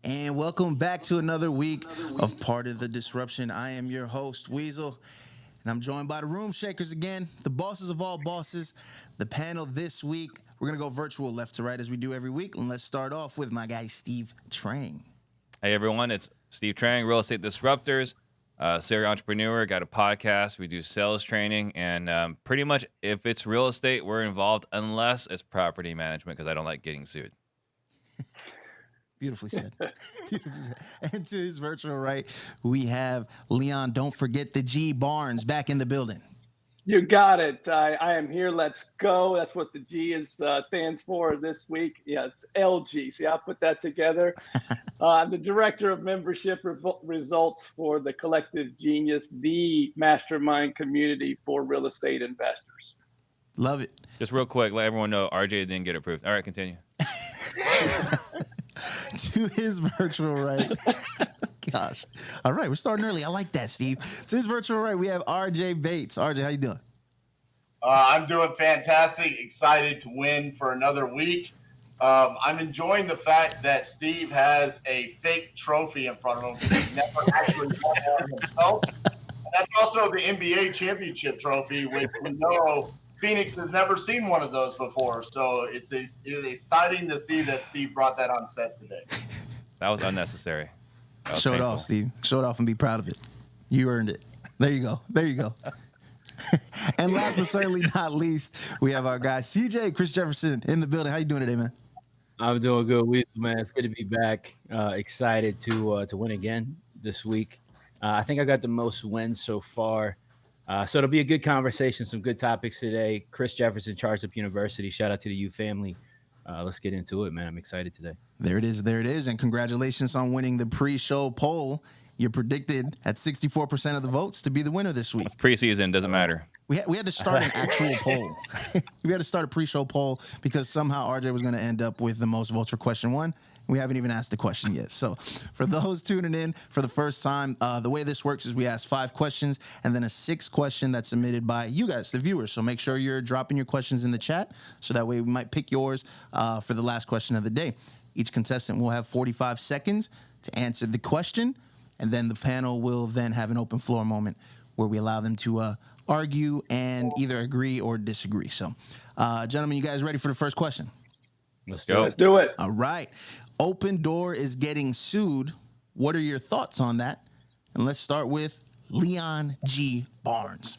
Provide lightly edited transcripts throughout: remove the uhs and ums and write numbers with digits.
And welcome back to another week of Part of the Disruption. I am your host, Weasel, and I'm joined by the room shakers again, the bosses of all bosses. The panel this week, we're going to go virtual left to right as we do every week. And let's start off with my guy, Steve Trang. Hey everyone, it's Steve Trang, Real Estate Disruptors, serial entrepreneur, got a podcast, we do sales training, and pretty much if it's real estate, we're involved unless it's property management because I don't like getting sued. Beautifully said. Beautifully said. And to his virtual right, we have Leon, don't forget the G Barnes back in the building. You got it. I am here. Let's go. That's what the G is stands for this week. Yes, LG. See, I put that together. I'm the director of membership results for the Collective Genius, the mastermind community for real estate investors. Love it. Just real quick, let everyone know RJ didn't get approved. All right, continue. To his virtual right. Gosh. All right, we're starting early. I like that, Steve. To his virtual right, we have RJ Bates. RJ, how you doing? I'm doing fantastic. Excited to win for another week. I'm enjoying the fact that Steve has a fake trophy in front of him because he's never actually won one himself. And that's also the NBA championship trophy, which we know Phoenix has never seen one of those before. So it's exciting to see that Steve brought that on set today. That was unnecessary. That was Show it painful. off, Steve. Show it off and be proud of it. You earned it. There you go. There you go. And last but certainly not least, we have our guy CJ Chris Jefferson in the building. How you doing today, man? I'm doing good, Weasel, man. It's good to be back. Excited to win again this week. I think I got the most wins so far. So it'll be a good conversation, some good topics today. Chris Jefferson, Charged Up University. Shout out to the U family. Let's get into it, man. I'm excited today. There it is. There it is. And congratulations on winning the pre-show poll. You're predicted at 64% of the votes to be the winner this week. It's preseason, doesn't matter. We had to start an actual poll. We had to start a pre-show poll because somehow RJ was going to end up with the most votes for question one. We haven't even asked the question yet. So for those tuning in for the first time, the way this works is we ask 5 questions and then a 6th question that's submitted by you guys, the viewers. So make sure you're dropping your questions in the chat so that way we might pick yours for the last question of the day. Each contestant will have 45 seconds to answer the question, and then the panel will then have an open floor moment where we allow them to argue and either agree or disagree. So, gentlemen, you guys ready for the first question? Let's Go. Let's do it. All right. Opendoor is getting sued. What are your thoughts on that? And let's start with Leon G. Barnes.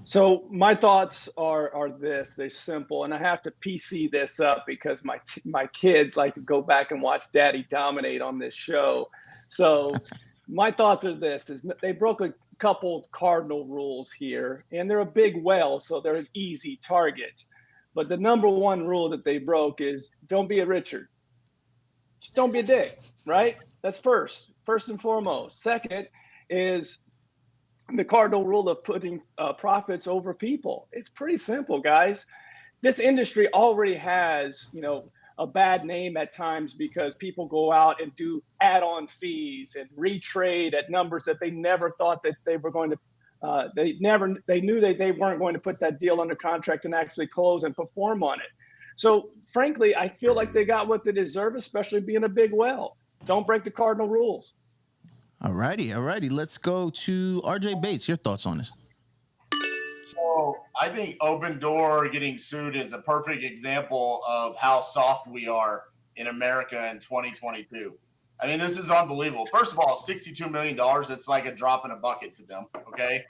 So my thoughts are this. They're simple, and I have to PC this up because my kids like to go back and watch Daddy dominate on this show. So my thoughts are this: is they broke a couple cardinal rules here, and they're a big whale, so they're an easy target. But the number one rule that they broke is don't be a Richard. Just don't be a dick, right? That's first and foremost. Second is the cardinal rule of putting profits over people. It's pretty simple, guys. This industry already has, a bad name at times because people go out and do add-on fees and retrade at numbers that they never thought that they were going to. They knew that they weren't going to put that deal under contract and actually close and perform on it. So frankly, I feel like they got what they deserve, especially being a big whale. Don't break the cardinal rules. All righty. Let's go to RJ Bates. Your thoughts on this? So I think Opendoor getting sued is a perfect example of how soft we are in America in 2022. I mean, this is unbelievable. First of all, $62 million, it's like a drop in a bucket to them, okay?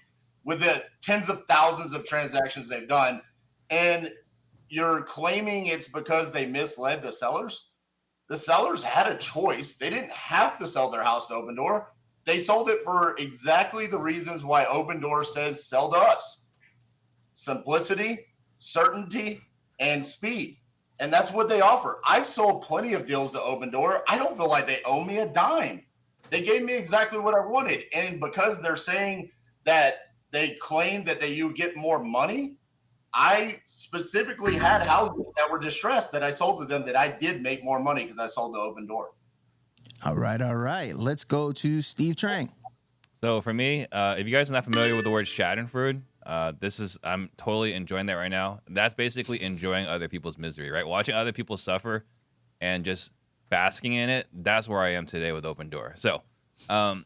With the tens of thousands of transactions they've done. And you're claiming it's because they misled the sellers? The sellers had a choice. They didn't have to sell their house to Opendoor. They sold it for exactly the reasons why Opendoor says sell to us. Simplicity, certainty, and speed. And that's what they offer. I've sold plenty of deals to Opendoor. I don't feel like they owe me a dime. They gave me exactly what I wanted. And because they're saying that they claim that you get more money, I specifically had houses that were distressed that I sold to them that I did make more money because I sold to Opendoor. All right. Let's go to Steve Trang. So for me, if you guys are not familiar with the word Schadenfreude, I'm totally enjoying that right now. That's basically enjoying other people's misery, right? Watching other people suffer and just basking in it, that's where I am today with Opendoor. So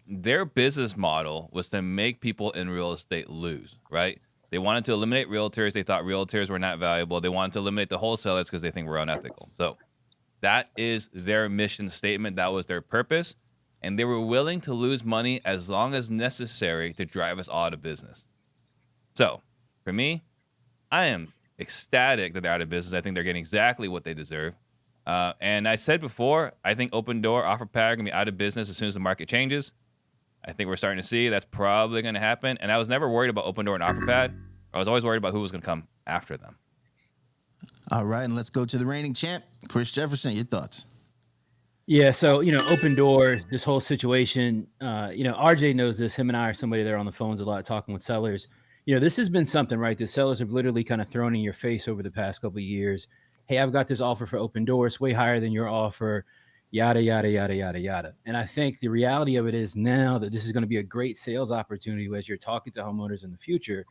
their business model was to make people in real estate lose, right? They wanted to eliminate realtors. They thought realtors were not valuable. They wanted to eliminate the wholesalers because they think we're unethical. So that is their mission statement. That was their purpose. And they were willing to lose money as long as necessary to drive us all out of business. So for me, I am ecstatic that they're out of business. I think they're getting exactly what they deserve. And I said before, I think Opendoor, OfferPad are going to be out of business as soon as the market changes. I think we're starting to see that's probably going to happen. And I was never worried about Opendoor and OfferPad. I was always worried about who was going to come after them. All right, and let's go to the reigning champ, Chris Jefferson. Your thoughts? Yeah, so Opendoor, this whole situation. RJ knows this. Him and I are somebody there on the phones a lot, talking with sellers. This has been something, right? The sellers have literally kind of thrown in your face over the past couple of years. Hey, I've got this offer for Opendoor. It's way higher than your offer. Yada yada yada yada yada. And I think the reality of it is now that this is going to be a great sales opportunity as you're talking to homeowners in the future,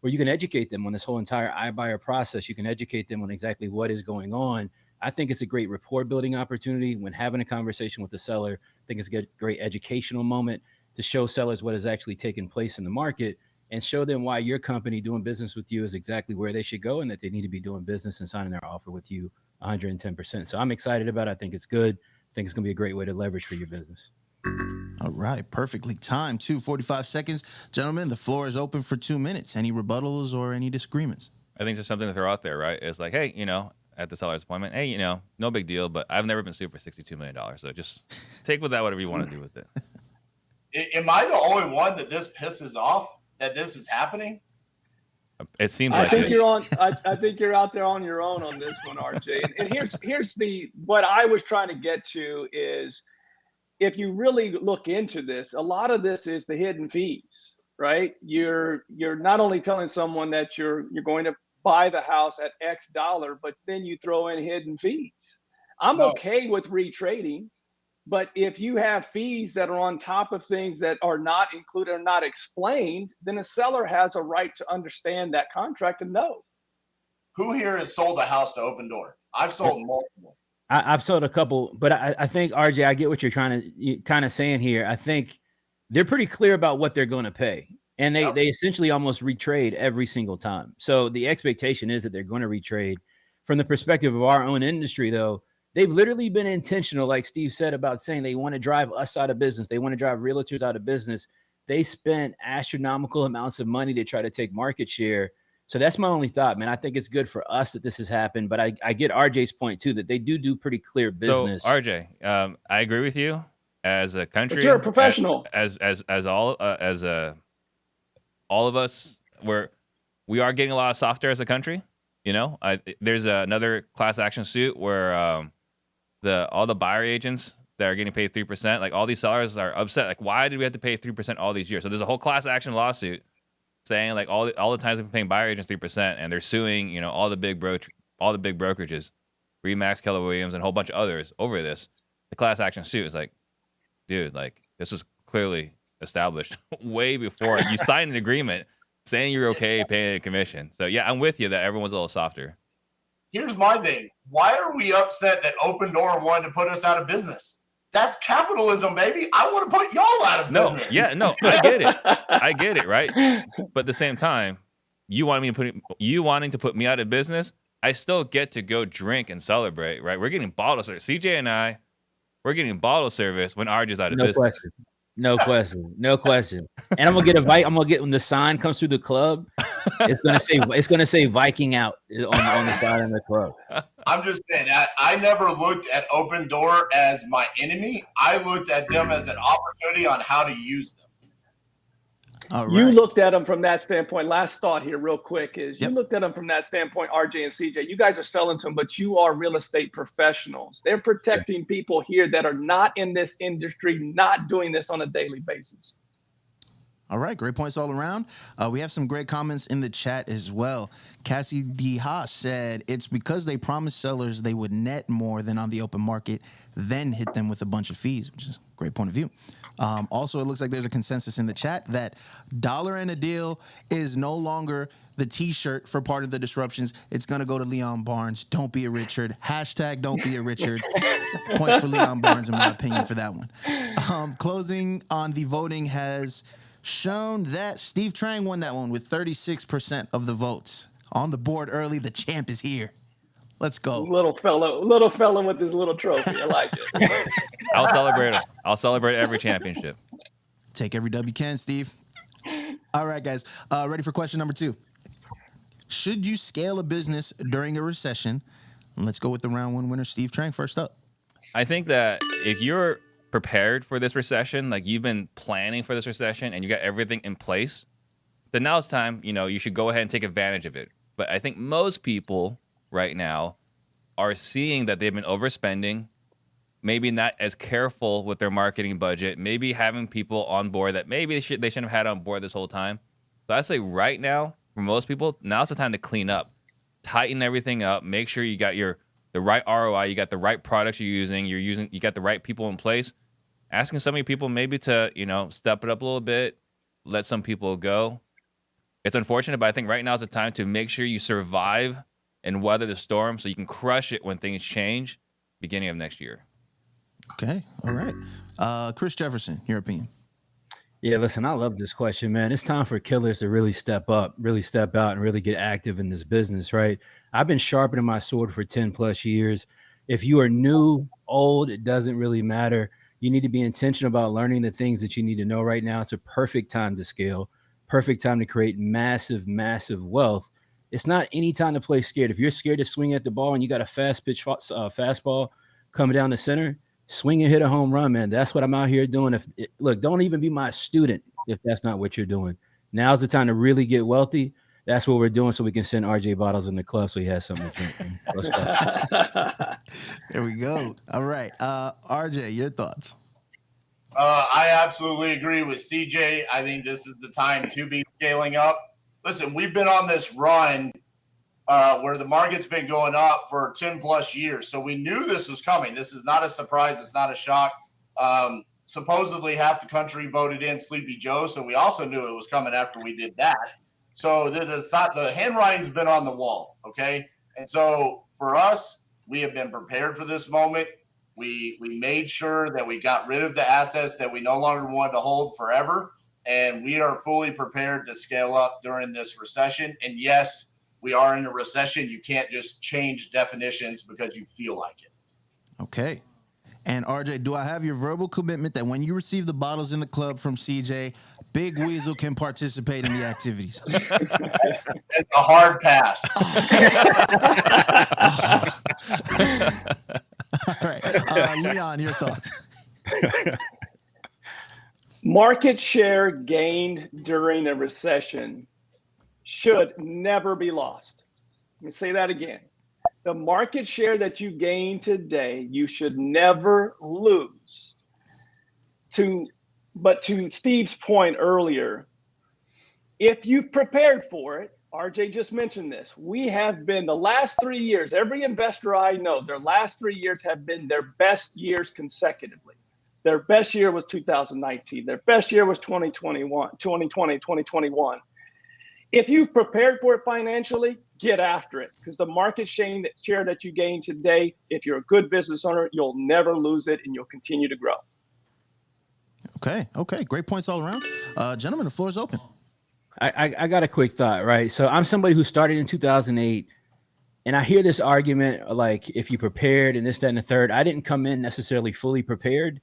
where you can educate them on this whole entire iBuyer process. You can educate them on exactly what is going on. I think it's a great rapport building opportunity when having a conversation with the seller. I think it's a great educational moment to show sellers what has actually taken place in the market and show them why your company doing business with you is exactly where they should go and that they need to be doing business and signing their offer with you 110%. So I'm excited about it. I think it's good. I think it's going to be a great way to leverage for your business. All right, perfectly timed. 45 seconds. Gentlemen, the floor is open for 2 minutes. Any rebuttals or any disagreements? I think just something to throw out there, right? It's like, hey, at the seller's appointment, hey, no big deal, but I've never been sued for $62 million. So just take with that whatever you want to do with it. Am I the only one that this pisses off that this is happening? It seems I like think it. you're on. I think you're out there on your own on this one, RJ. And here's what I was trying to get to is, if you really look into this, a lot of this is the hidden fees, right? You're not only telling someone that you're going to buy the house at X dollar, but then you throw in hidden fees. I'm okay with retrading, but if you have fees that are on top of things that are not included or not explained, then a seller has a right to understand that contract and know. Who here has sold a house to Opendoor? I've sold multiple. I've sold a couple, but I think, RJ, I get what you're kind of saying here. I think they're pretty clear about what they're going to pay. And they essentially almost retrade every single time. So the expectation is that they're going to retrade. From the perspective of our own industry, though, they've literally been intentional, like Steve said, about saying they want to drive us out of business. They want to drive realtors out of business. They spent astronomical amounts of money to try to take market share. So that's my only thought, man. I think it's good for us that this has happened, but I get RJ's point too, that they do pretty clear business. So RJ, I agree with you as a country. But you're a professional. All of us, we are getting a lot softer as a country. There's another class action suit where all the buyer agents that are getting paid 3%, like all these sellers are upset. Like, why did we have to pay 3% all these years? So there's a whole class action lawsuit saying like all the times we've been paying buyer agents 3%, and they're suing all the big brokerages, Remax, Keller Williams, and a whole bunch of others over this. The class action suit is like, dude, like this was clearly established way before you signed an agreement saying you're okay paying a commission. So yeah, I'm with you that everyone's a little softer. Here's my thing. Why are we upset that Opendoor wanted to put us out of business? That's capitalism, baby. I want to put y'all out of business. I get it, right? But at the same time, you wanting to put me out of business, I still get to go drink and celebrate, right? We're getting bottle service. CJ and I, we're getting bottle service when RJ's out of business. No question. And I'm gonna get when the sign comes through the club, it's gonna say Viking out on the side of the club. I'm just saying that I never looked at Opendoor as my enemy. I looked at them as an opportunity on how to use them. All right. You looked at them from that standpoint. Last thought here real quick is you looked at them from that standpoint, RJ and CJ. You guys are selling to them, but you are real estate professionals. They're protecting people here that are not in this industry, not doing this on a daily basis. All right, great points all around. We have some great comments in the chat as well. Cassie D. Haas said, it's because they promised sellers they would net more than on the open market, then hit them with a bunch of fees, which is a great point of view. Also, it looks like there's a consensus in the chat that dollar and a deal is no longer the T-shirt for part of the disruptions. It's going to go to Leon Barnes. Don't be a Richard. Hashtag don't be a Richard. Points for Leon Barnes, in my opinion, for that one. Closing on the voting has shown that Steve Trang won that one with 36% of the votes. On the board early, the champ is here. Let's go. Little fella with his little trophy. I like it. I'll celebrate it. I'll celebrate every championship. Take every W you can, Steve. All right, guys. Ready for question number 2. Should you scale a business during a recession? And let's go with the round 1 winner, Steve Trang, first up. I think that if you're prepared for this recession, like you've been planning for this recession and you got everything in place, then now it's time, you should go ahead and take advantage of it. But I think most people right now are seeing that they've been overspending, maybe not as careful with their marketing budget, maybe having people on board that maybe they shouldn't have had on board this whole time. So I say right now, for most people, now's the time to clean up, tighten everything up, make sure you got the right ROI, you got the right products you got the right people in place. Asking some of your people maybe to, step it up a little bit, let some people go. It's unfortunate, but I think right now is the time to make sure you survive and weather the storm so you can crush it when things change beginning of next year. Okay. All right. Chris Jefferson, your opinion. Yeah, listen, I love this question, man. It's time for killers to really step up, really step out, and really get active in this business, right? I've been sharpening my sword for 10 plus years. If you are new, old, it doesn't really matter. You need to be intentional about learning the things that you need to know right now. It's a perfect time to scale, perfect time to create massive, massive wealth. It's not any time to play scared. If you're scared to swing at the ball and you got a fast pitch fastball coming down the center, swing and hit a home run, man. That's what I'm out here doing. Look, don't even be my student if that's not what you're doing. Now's the time to really get wealthy. That's what we're doing so we can send RJ bottles in the club so he has something to drink. Man. Let's go. There we go. All right. RJ, your thoughts? I absolutely agree with CJ. I think this is the time to be scaling up. Listen, we've been on this run where the market's been going up for 10 plus years. So we knew this was coming. This is not a surprise. It's not a shock. Supposedly half the country voted in Sleepy Joe. So we also knew it was coming after we did that. So the handwriting's been on the wall. Okay. And so for us, we have been prepared for this moment. We made sure that we got rid of the assets that we no longer wanted to hold forever. And we are fully prepared to scale up during this recession. And yes, we are in a recession. You can't just change definitions because you feel like it. Okay. And RJ, do I have your verbal commitment that when you receive the bottles in the club from CJ, Big Weasel can participate in the activities? It's a hard pass. All right. Leon, your thoughts? Market share gained during a recession should never be lost. Let me say that again. The market share that you gain today, you should never lose. But to Steve's point earlier, if you've prepared for it, RJ just mentioned this, we have been the last 3 years, every investor I know, their last 3 years have been their best years consecutively. Their best year was 2019. Their best year was 2020, 2021. If you've prepared for it financially, get after it, because the market share that you gain today, if you're a good business owner, you'll never lose it and you'll continue to grow. Okay. Great points all around. Gentlemen, the floor is open. I got a quick thought, right? So I'm somebody who started in 2008, and I hear this argument like if you prepared and this, that, and the third. I didn't come in necessarily fully prepared.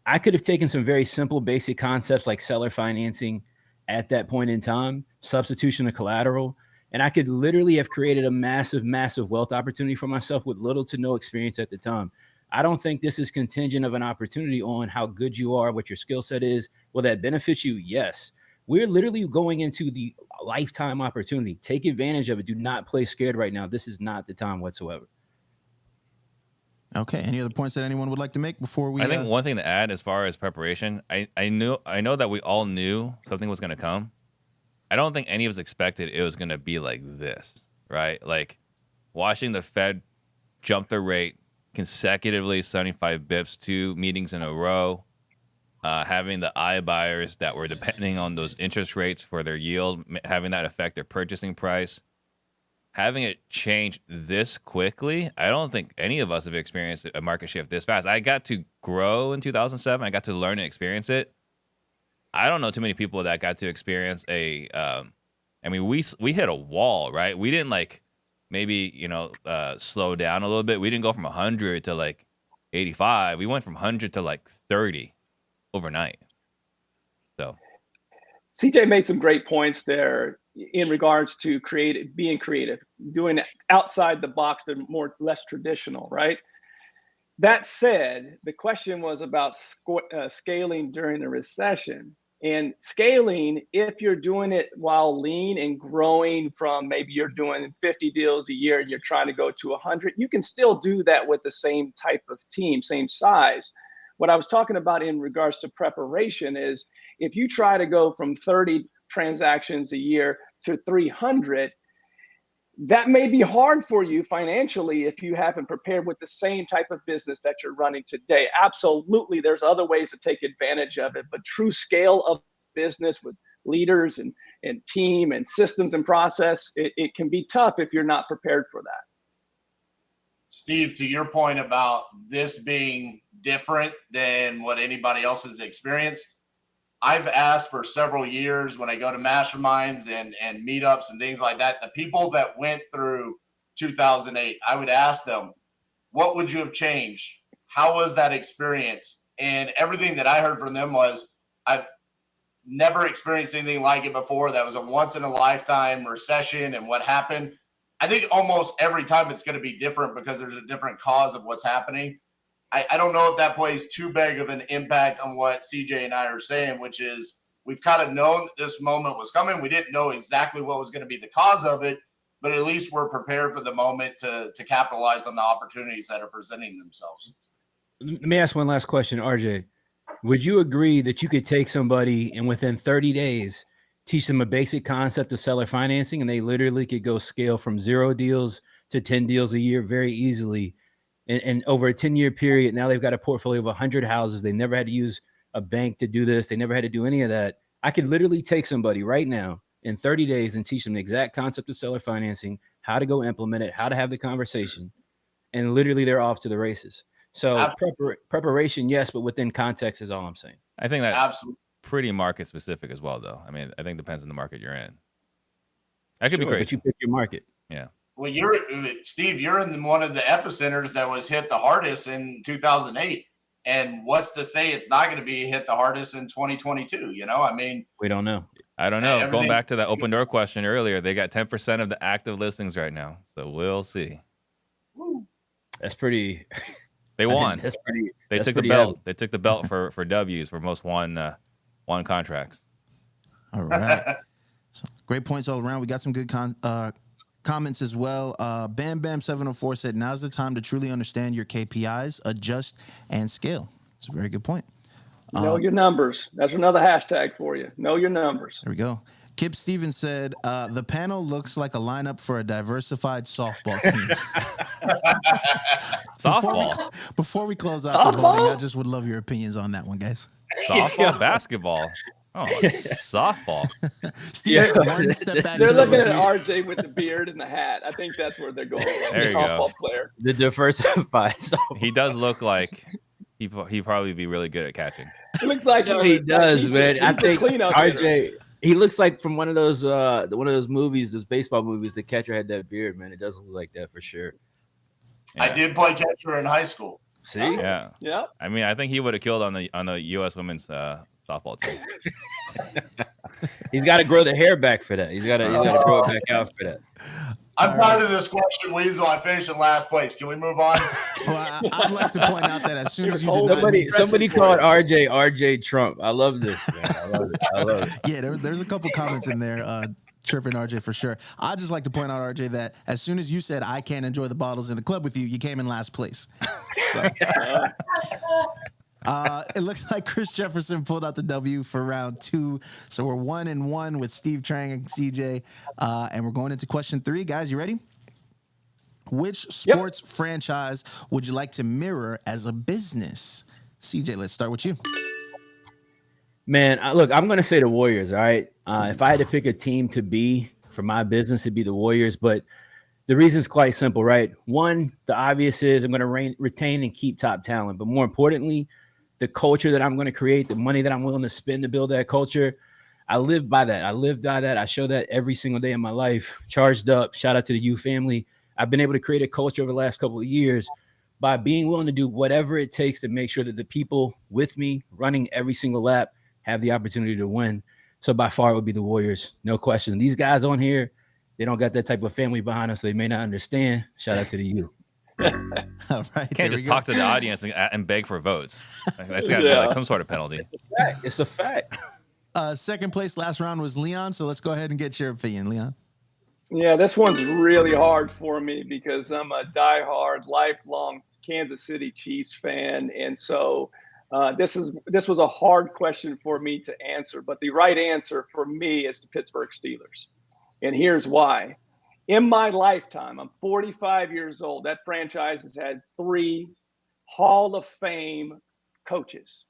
I could have taken some very simple, basic concepts like seller financing at that point in time, substitution of collateral, and I could literally have created a massive, massive wealth opportunity for myself with little to no experience at the time. I don't think this is contingent of an opportunity on how good you are, what your skill set is. Will that benefit you? Yes. We're literally going into the lifetime opportunity. Take advantage of it. Do not play scared right now. This is not the time whatsoever. Okay. Any other points that anyone would like to make before we? I think one thing to add as far as preparation, I know that we all knew something was going to come. I don't think any of us expected it was going to be like this, right? Like watching the Fed jump the rate consecutively 75 bips, 2 meetings in a row, having the iBuyers that were depending on those interest rates for their yield, having that affect their purchasing price. Having it change this quickly, I don't think any of us have experienced a market shift this fast. I got to grow in 2007. I got to learn and experience it. I don't know too many people that got to experience we hit a wall, right? We didn't maybe, slow down a little bit. We didn't go from 100 to 85. We went from 100 to 30 overnight. So CJ made some great points there in regards to being creative, doing it outside the box, to less traditional, right? That said, the question was about scaling during the recession. And scaling, if you're doing it while lean and growing from maybe you're doing 50 deals a year and you're trying to go to 100, you can still do that with the same type of team, same size. What I was talking about in regards to preparation is if you try to go from 30 transactions a year to 300, that may be hard for you financially if you haven't prepared with the same type of business that you're running today. Absolutely, there's other ways to take advantage of it, but true scale of business with leaders and team and systems and process, it can be tough if you're not prepared for that. Steve, to your point about this being different than what anybody else has experienced, I've asked for several years when I go to masterminds and meetups and things like that, the people that went through 2008, I would ask them, what would you have changed? How was that experience? And everything that I heard from them was, I've never experienced anything like it before. That was a once in a lifetime recession. And what happened, I think almost every time it's going to be different because there's a different cause of what's happening. I don't know if that plays too big of an impact on what CJ and I are saying, which is we've kind of known that this moment was coming. We didn't know exactly what was going to be the cause of it, but at least we're prepared for the moment to capitalize on the opportunities that are presenting themselves. Let me ask one last question, RJ. Would you agree that you could take somebody and within 30 days teach them a basic concept of seller financing, and they literally could go scale from 0 deals to 10 deals a year very easily? And over a 10-year period, now they've got a portfolio of 100 houses. They never had to use a bank to do this. They never had to do any of that. I could literally take somebody right now in 30 days and teach them the exact concept of seller financing, how to go implement it, how to have the conversation, and literally they're off to the races. So preparation, yes, but within context is all I'm saying. I think that's pretty market specific as well, though. I mean, I think it depends on the market you're in. That could be crazy. But you pick your market. Yeah. Well, Steve, you're in one of the epicenters that was hit the hardest in 2008. And what's to say it's not going to be hit the hardest in 2022? I mean, we don't know. I don't know. Going back to that Opendoor question earlier, they got 10% of the active listings right now. So we'll see. That's pretty. They won. They took the belt. They took the belt for W's for most won contracts. All right. So great points all around. We got some good comments as well. Bam Bam 704 said, now's the time to truly understand your KPIs, adjust, and scale. It's a very good point. Know your numbers. That's another hashtag for you. Know your numbers. There we go. Kip Stevens said, the panel looks like a lineup for a diversified softball team. Softball? Before we close out the voting, I just would love your opinions on that one, guys. Softball, basketball. Oh, softball. Steve, one step back. They're looking at RJ with the beard and the hat. I think that's where they're going. There you go. Player. The diversified softball. He does look like he'd probably be really good at catching. It looks like he does, man. I think RJ. He looks like from one of those movies, those baseball movies. The catcher had that beard, man. It does look like that for sure. Yeah. I did play catcher in high school. See, yeah. I mean, I think he would have killed on the U.S. women's softball team. He's got to grow the hair back for that. He's got to grow it back out for that. I'm proud of this question, Weasel. I finished in last place. Can we move on? Well, I'd like to point out that as soon as you did somebody called RJ Trump. I love this, man. I love it. Yeah, there's a couple comments in there. Tripping, RJ, for sure. I'd just like to point out, RJ, that as soon as you said I can't enjoy the bottles in the club with you, you came in last place. So, it looks like Chris Jefferson pulled out the W for round 2. So we're 1-1 with Steve Trang and CJ. And we're going into question 3. Guys, you ready? Which sports franchise would you like to mirror as a business? CJ, let's start with you. Man, look, I'm going to say the Warriors, all right? If I had to pick a team to be for my business, it'd be the Warriors. But the reason's quite simple, right? One, the obvious is I'm going to retain and keep top talent. But more importantly, the culture that I'm going to create, the money that I'm willing to spend to build that culture, I live by that. I show that every single day in my life. Charged up. Shout out to the U family. I've been able to create a culture over the last couple of years by being willing to do whatever it takes to make sure that the people with me running every single lap have the opportunity to win. So by far it would be the Warriors. No question. These guys on here, they don't got that type of family behind us, so they may not understand. Shout out to the U. All right. You can't just talk to the audience and beg for votes. That's got to be like some sort of penalty. It's a fact. Second place last round was Leon, so let's go ahead and get your opinion, Leon. Yeah, this one's really hard for me because I'm a diehard, lifelong Kansas City Chiefs fan, and so this was a hard question for me to answer. But the right answer for me is the Pittsburgh Steelers, and here's why. In my lifetime, I'm 45 years old. That franchise has had 3 Hall of Fame coaches.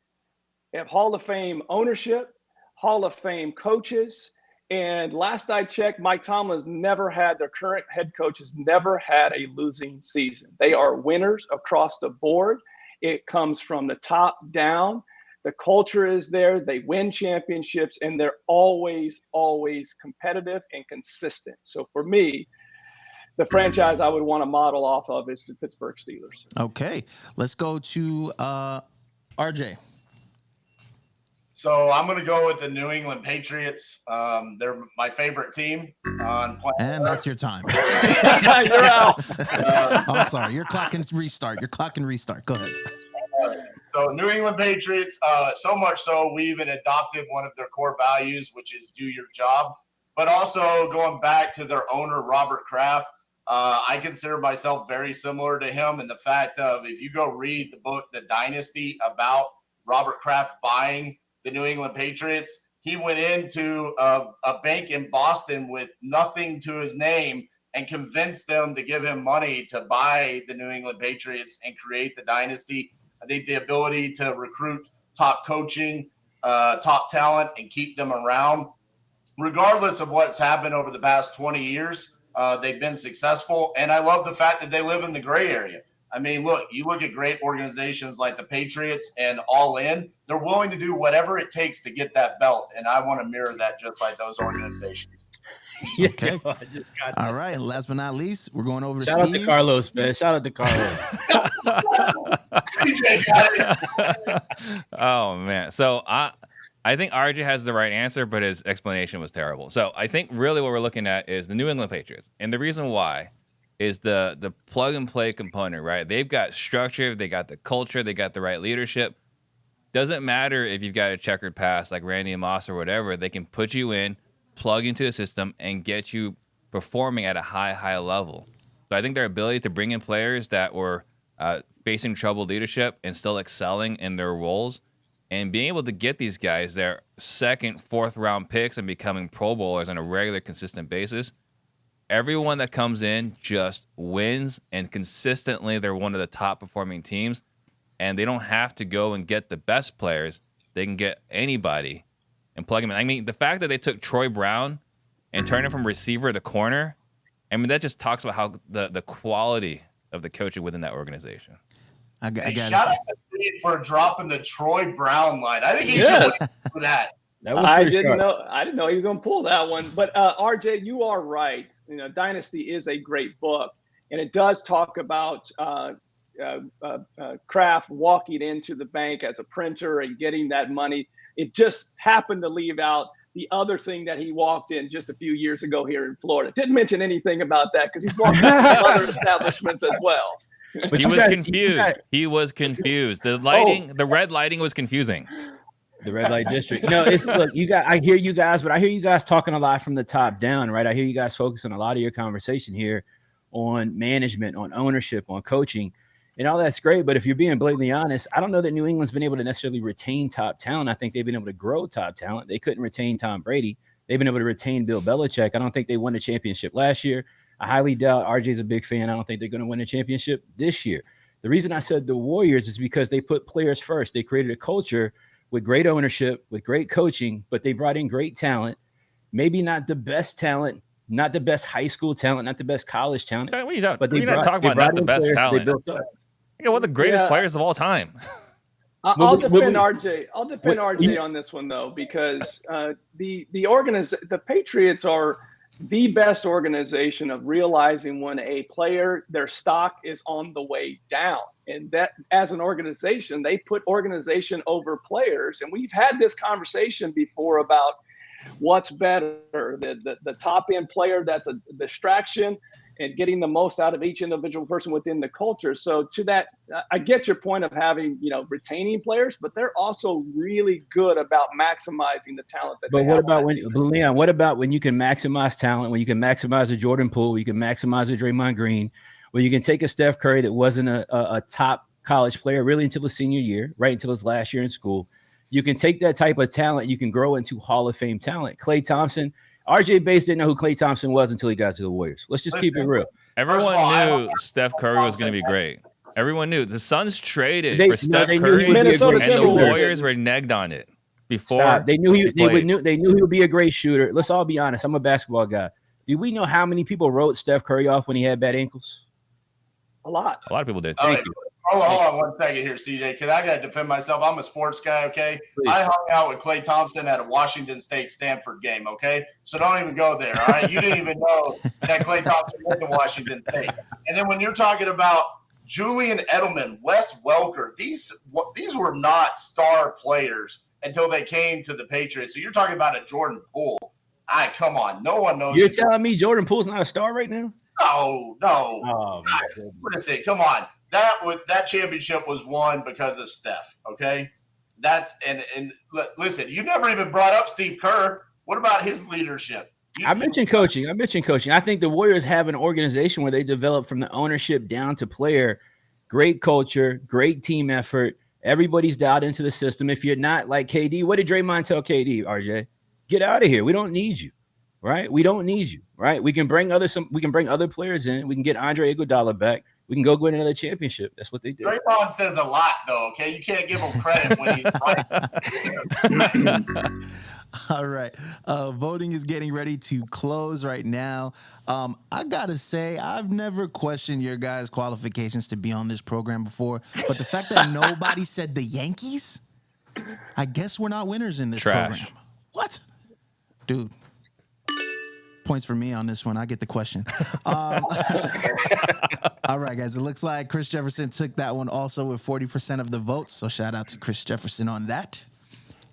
They have Hall of Fame ownership, Hall of Fame coaches. And last I checked, Mike Tomlin's their current head coach has never had a losing season. They are winners across the board. It comes from the top down. The culture is there. They win championships, and they're always, always competitive and consistent. So for me, the franchise I would want to model off of is the Pittsburgh Steelers. Okay, let's go to RJ. So I'm going to go with the New England Patriots. They're my favorite team on planet And Earth. that's your time. You're out. I'm sorry. Your clock can restart. Go ahead. So New England Patriots, so much so we even adopted one of their core values, which is do your job. But also going back to their owner, Robert Kraft, I consider myself very similar to him in the fact of if you go read the book, The Dynasty, about Robert Kraft buying the New England Patriots, he went into a bank in Boston with nothing to his name and convinced them to give him money to buy the New England Patriots and create the dynasty. I think the ability to recruit top coaching, top talent, and keep them around, regardless of what's happened over the past 20 years, they've been successful. And I love the fact that they live in the gray area. I mean, look, you look at great organizations like the Patriots and All In, they're willing to do whatever it takes to get that belt. And I want to mirror that just like those organizations. Okay. All right. Last but not least, we're going over to Shout Steve. out to Carlos, man. Shout out to Carlos. CJ got it. Oh man. So I think RJ has the right answer, but his explanation was terrible. So I think really what we're looking at is the New England Patriots. And the reason why is the plug and play component, right? They've got structure, they got the culture, they got the right leadership. Doesn't matter if you've got a checkered past like Randy Moss or whatever, they can put you in, plug into a system, and get you performing at a high level. So I think their ability to bring in players that were facing troubled leadership and still excelling in their roles, and being able to get these guys their second, fourth round picks and becoming Pro Bowlers on a regular, consistent basis. Everyone that comes in just wins, and consistently they're one of the top performing teams, and they don't have to go and get the best players. They can get anybody and plug him in. I mean, the fact that they took Troy Brown and turned him from receiver to corner, I mean, that just talks about how the quality of the coaching within that organization. I got Shout out to Steve for dropping the Troy Brown line. I think he should listen for that. I didn't know he was going to pull that one. But RJ, you are right. You know, Dynasty is a great book, and it does talk about Kraft walking into the bank as a printer and getting that money. It just happened to leave out the other thing that he walked in just a few years ago here in Florida. Didn't mention anything about that because he's walked into some other establishments as well. But he was confused. He was confused. The lighting, the red lighting was confusing. The red light district. No, it's look, I hear you guys, but I hear you guys talking a lot from the top down, right? I hear you guys focusing a lot of your conversation here on management, on ownership, on coaching, and all that's great. But if you're being blatantly honest, I don't know that New England's been able to necessarily retain top talent. I think they've been able to grow top talent. They couldn't retain Tom Brady. They've been able to retain Bill Belichick. I don't think they won the championship last year. I highly doubt RJ's a big fan. I don't think they're going to win a championship this year. The reason I said the Warriors is because they put players first. They created a culture with great ownership, with great coaching, but they brought in great talent. Maybe not the best talent, not the best high school talent, not the best college talent. What are you talking? But You're not talking about not the best talent. One of the greatest players of all time. I'll defend RJ. I'll defend RJ on this one though, because the Patriots are the best organization of realizing when a player, their stock is on the way down. And that as an organization, they put organization over players. And we've had this conversation before about what's better, the top end player that's a distraction and getting the most out of each individual person within the culture. So to that, I get your point of having, retaining players, but they're also really good about maximizing the talent that they have. Leon, what about when you can maximize talent, when you can maximize a Jordan Poole, you can maximize a Draymond Green, when you can take a Steph Curry that wasn't a top college player really until his senior year, right until his last year in school. You can take that type of talent, you can grow into Hall of Fame talent. Klay Thompson, RJ Bates didn't know who Klay Thompson was until he got to the Warriors. Let's just keep it real. Everyone knew Steph Curry was going to be great. Everyone knew. The Suns traded for Steph Curry, and the Warriors reneged on it before. Stop. They knew he would be a great shooter. Let's all be honest. I'm a basketball guy. Do we know how many people wrote Steph Curry off when he had bad ankles? A lot. A lot of people did. Thank you. Hold on 1 second here, CJ, because I got to defend myself. I'm a sports guy, okay? Please. I hung out with Klay Thompson at a Washington State-Stanford game, okay? So don't even go there, all right? You didn't even know that Klay Thompson went to Washington State. And then when you're talking about Julian Edelman, Wes Welker, these were not star players until they came to the Patriots. So you're talking about a Jordan Poole. Come on. No one knows. You're telling me Jordan Poole's not a star right now? No. Oh, listen, come on. That championship was won because of Steph. Okay, and listen, you never even brought up Steve Kerr. What about his leadership? I mentioned coaching. I think the Warriors have an organization where they develop from the ownership down to player. Great culture, great team effort. Everybody's dialed into the system. If you're not like KD, what did Draymond tell KD? RJ, get out of here. We don't need you. Right? We don't need you. Right? We can bring other players in. We can get Andre Iguodala back. We can go win another championship. That's what they did. Draymond says a lot, though, okay? You can't give him credit when he's right. All right. Voting is getting ready to close right now. I got to say, I've never questioned your guys' qualifications to be on this program before, but the fact that nobody said the Yankees, I guess we're not winners in this program. What? Dude. Points for me on this one. I get the question. All right, guys. It looks like Chris Jefferson took that one also with 40% of the votes. So shout out to Chris Jefferson on that.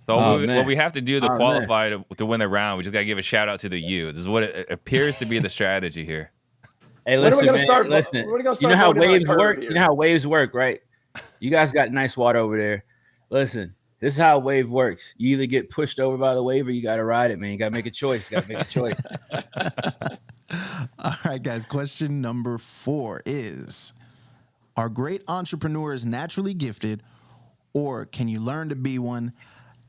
So what we have to do to qualify to win the round, we just got to give a shout out to the U. This is what it appears to be the strategy here. Hey, listen, listen. You know how waves work? You know how waves work, right? You guys got nice water over there. Listen. This is how a wave works. You either get pushed over by the wave or you got to ride it, man. You got to make a choice. All right, guys. Question number 4 is, are great entrepreneurs naturally gifted, or can you learn to be one?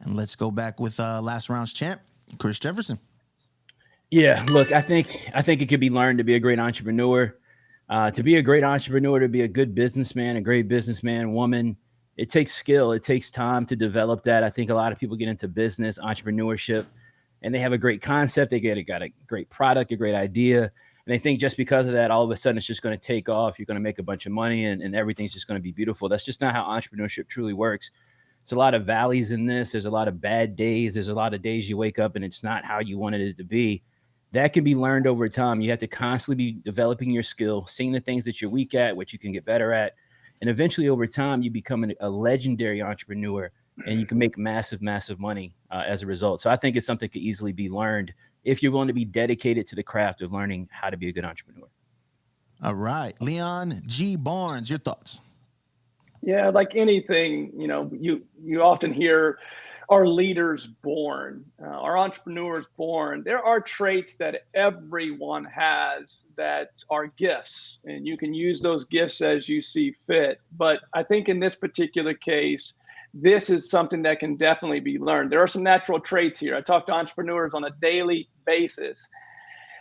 And let's go back with last round's champ, Chris Jefferson. Yeah, look, I think it could be learned to be a great entrepreneur. To be a great entrepreneur, to be a good businessman, a great businessman, woman, it takes skill. It takes time to develop that. I think a lot of people get into business, entrepreneurship, and they have a great concept. They got a great product, a great idea. And they think just because of that, all of a sudden it's just going to take off. You're going to make a bunch of money and everything's just going to be beautiful. That's just not how entrepreneurship truly works. It's a lot of valleys in this. There's a lot of bad days. There's a lot of days you wake up and it's not how you wanted it to be. That can be learned over time. You have to constantly be developing your skill, seeing the things that you're weak at, what you can get better at. And eventually over time, you become a legendary entrepreneur and you can make massive, massive money as a result. So I think it's something that could easily be learned if you're willing to be dedicated to the craft of learning how to be a good entrepreneur. All right. Leon G. Barnes, your thoughts? Yeah, like anything, you often hear are leaders born? Are entrepreneurs born? There are traits that everyone has that are gifts, and you can use those gifts as you see fit. But I think in this particular case, this is something that can definitely be learned. There are some natural traits here. I talk to entrepreneurs on a daily basis.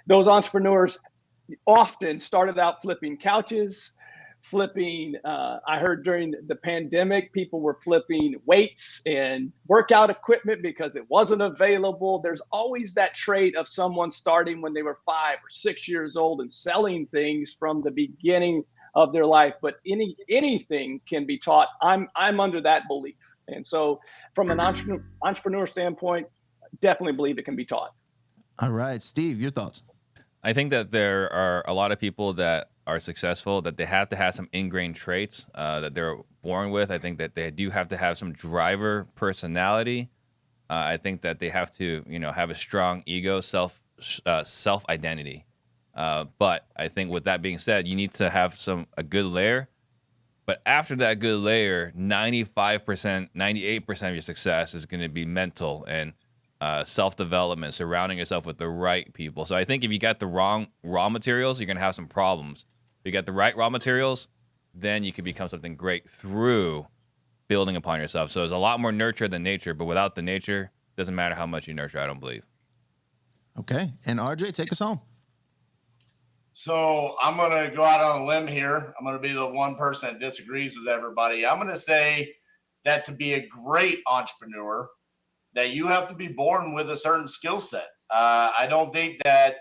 Those entrepreneurs often started out flipping couches, I heard during the pandemic, people were flipping weights and workout equipment because it wasn't available. There's always that trait of someone starting when they were 5 or 6 years old and selling things from the beginning of their life. But anything can be taught. I'm under that belief. And so from an entrepreneur standpoint, definitely believe it can be taught. All right, Steve, your thoughts? I think that there are a lot of people that are successful that they have to have some ingrained traits that they're born with. I think that they do have to have some driver personality. I think that they have to, have a strong ego, self identity. But I think with that being said, you need to have a good layer. But after that good layer, 95%, 98% of your success is going to be mental and self-development, surrounding yourself with the right people. So I think if you got the wrong raw materials, you're going to have some problems. If you got the right raw materials, then you can become something great through building upon yourself. So there's a lot more nurture than nature, but without the nature, it doesn't matter how much you nurture, I don't believe. Okay. And RJ, take us home. So I'm going to go out on a limb here. I'm going to be the one person that disagrees with everybody. I'm going to say that to be a great entrepreneur, that you have to be born with a certain skill set. I don't think that,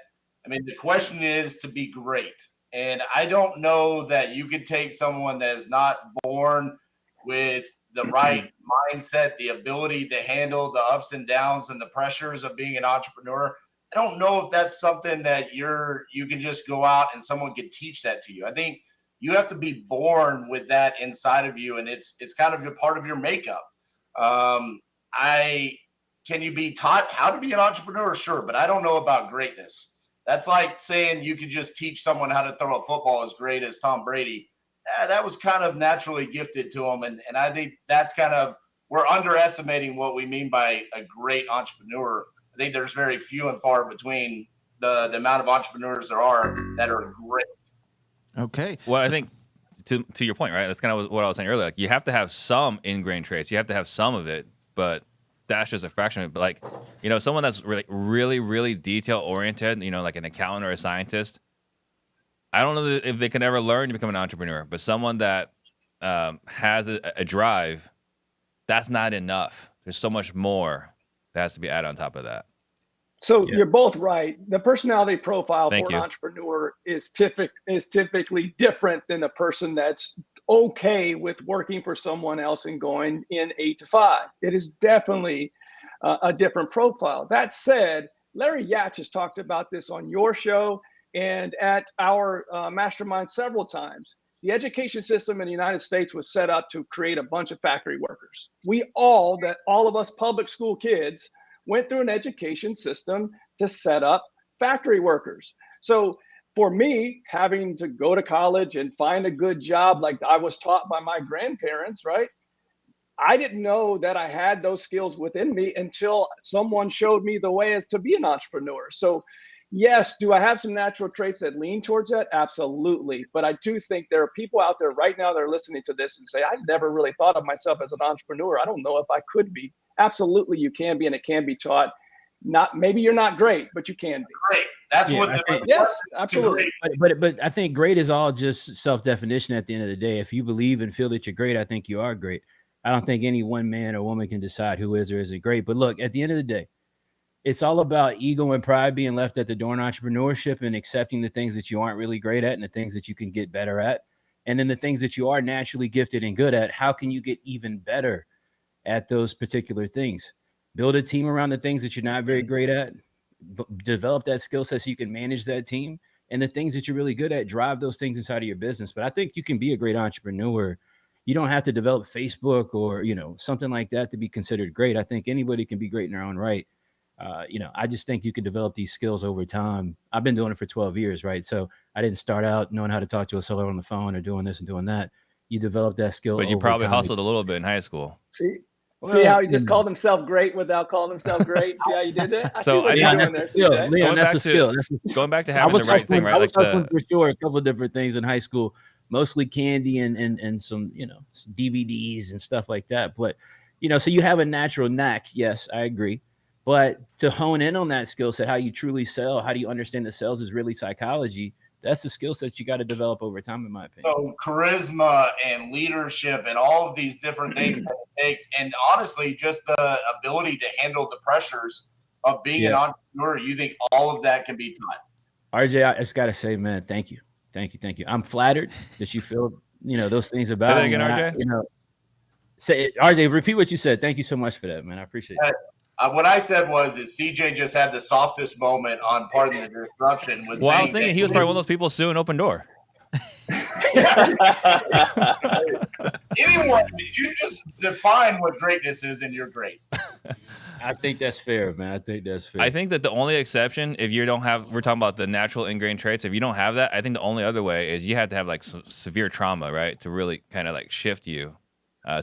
the question is to be great. And I don't know that you could take someone that is not born with the right mindset, the ability to handle the ups and downs and the pressures of being an entrepreneur. I don't know if that's something that you can just go out and someone can teach that to you. I think you have to be born with that inside of you, and it's kind of a part of your makeup. Can you be taught how to be an entrepreneur? Sure, but I don't know about greatness. That's like saying you could just teach someone how to throw a football as great as Tom Brady. That was kind of naturally gifted to him, and I think that's we're underestimating what we mean by a great entrepreneur. I think there's very few and far between the amount of entrepreneurs there are that are great. Okay. Well, I think to your point, right? That's kind of what I was saying earlier. Like, you have to have some ingrained traits. You have to have some of it, but that's just a fraction of it. But someone that's really, really detail oriented, like an accountant or a scientist, I don't know if they can ever learn to become an entrepreneur, but someone that has a drive, that's not enough. There's so much more that has to be added on top of that. So You're both right. The personality profile Thank for you. an entrepreneur is typically different than the person that's okay with working for someone else and going in 8 to 5. It is definitely a different profile. That said, Larry Yatch has talked about this on your show and at our mastermind several times. The education system in the United States was set up to create a bunch of factory workers. All of us public school kids went through an education system to set up factory workers. So for me, having to go to college and find a good job like I was taught by my grandparents, right? I didn't know that I had those skills within me until someone showed me the way as to be an entrepreneur. So yes, do I have some natural traits that lean towards that? Absolutely. But I do think there are people out there right now that are listening to this and say, I never really thought of myself as an entrepreneur. I don't know if I could be. Absolutely, you can be, and it can be taught. Maybe you're not great, but you can be. Great. That's yes, absolutely. But I think great is all just self-definition at the end of the day. If you believe and feel that you're great, I think you are great. I don't think any one man or woman can decide who is or isn't great. But look, at the end of the day, it's all about ego and pride being left at the door in entrepreneurship and accepting the things that you aren't really great at and the things that you can get better at. And then the things that you are naturally gifted and good at, how can you get even better at those particular things? Build a team around the things that you're not very great at. Develop that skill set so you can manage that team. And the things that you're really good at, drive those things inside of your business. But I think you can be a great entrepreneur. You don't have to develop Facebook or, something like that to be considered great. I think anybody can be great in their own right. I just think you can develop these skills over time. I've been doing it for 12 years, right? So I didn't start out knowing how to talk to a seller on the phone or doing this and doing that. You develop that skill. But you probably hustled a little bit in high school. See, See how he just called himself great without calling himself great? See how you did that? I see what you're doing there, CJ. Leon, that's a skill. Going back to having the right thing, right? I was hustling for sure a couple of different things in high school, mostly candy and some, some DVDs and stuff like that. But, so you have a natural knack. Yes, I agree. But to hone in on that skill set, how you truly sell, how do you understand that sales is really psychology? That's the skill sets you got to develop over time, in my opinion. So charisma and leadership and all of these different things that it takes, and honestly, just the ability to handle the pressures of being an entrepreneur, you think all of that can be taught? RJ, I just got to say, man, thank you. I'm flattered that you feel, those things about me. Say that again, RJ? Say RJ, repeat what you said. Thank you so much for that, man. I appreciate it. What I said is CJ just had the softest moment on Pardon the Disruption. Well, I was thinking he was probably one of those people suing Opendoor. Anyone, you just define what greatness is, and you're great. I think that's fair, man. I think that's fair. I think that the only exception, if you don't have, we're talking about the natural ingrained traits. If you don't have that, I think the only other way is you have to have like some severe trauma, right, to really kind of like shift you.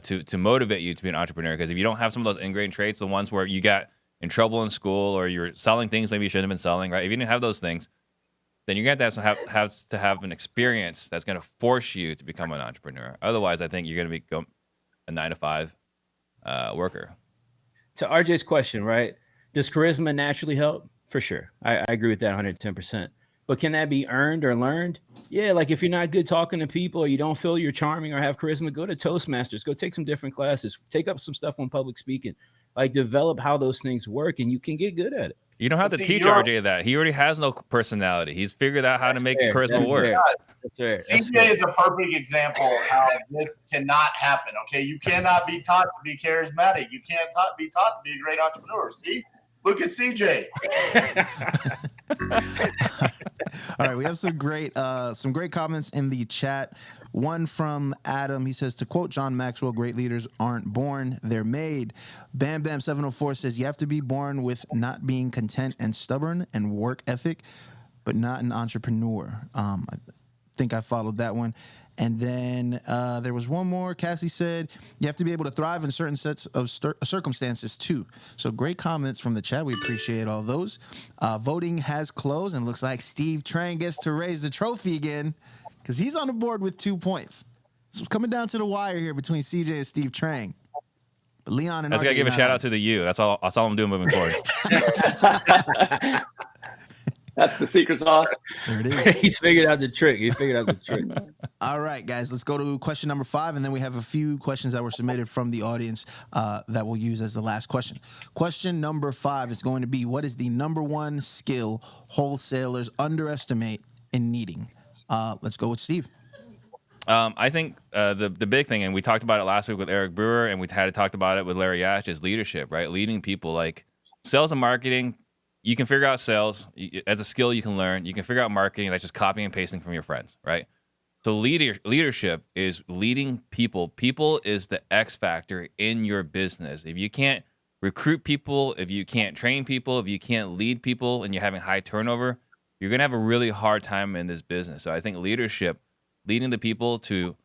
To motivate you to be an entrepreneur. Because if you don't have some of those ingrained traits, the ones where you got in trouble in school or you're selling things maybe you shouldn't have been selling, right? If you didn't have those things, then you're going to have an experience that's going to force you to become an entrepreneur. Otherwise, I think you're going to be a 9-to-5 worker. To RJ's question, right? Does charisma naturally help? For sure. I agree with that 110%. But can that be earned or learned? Yeah, like if you're not good talking to people or you don't feel you're charming or have charisma, go to Toastmasters, go take some different classes, take up some stuff on public speaking, like develop how those things work and you can get good at it. You don't have to teach RJ that. He already has no personality. He's figured out how to make charisma work. That's fair. CJ is a perfect example of how this cannot happen, okay? You cannot be taught to be charismatic. You can't be taught to be a great entrepreneur. See? Look at CJ. All right, we have some great comments in the chat. One from Adam. He says, to quote John Maxwell, great leaders aren't born, they're made. Bam Bam 704 says, you have to be born with not being content and stubborn and work ethic, but not an entrepreneur. I think I followed that one. And then there was one more. Cassie said, you have to be able to thrive in certain sets of circumstances too. So great comments from the chat. We appreciate all those. Voting has closed and looks like Steve Trang gets to raise the trophy again because he's on the board with 2 points. So it's coming down to the wire here between CJ and Steve Trang. But Leon and I just got to give a shout out to the U. That's all I'm doing moving forward. That's the secret sauce. There it is. He's figured out the trick. All right, guys, let's go to question number 5. And then we have a few questions that were submitted from the audience that we'll use as the last question. Question number 5 is going to be, what is the number one skill wholesalers underestimate in needing? Let's go with Steve. I think the big thing, and we talked about it last week with Eric Brewer, and we had talked about it with Larry Ash, is leadership, right? Leading people. Like sales and marketing, you can figure out sales as a skill you can learn. You can figure out marketing, that's just copying and pasting from your friends, right? So leadership is leading people. People is the X factor in your business. If you can't recruit people, if you can't train people, if you can't lead people and you're having high turnover, you're going to have a really hard time in this business. So I think leadership, leading the people to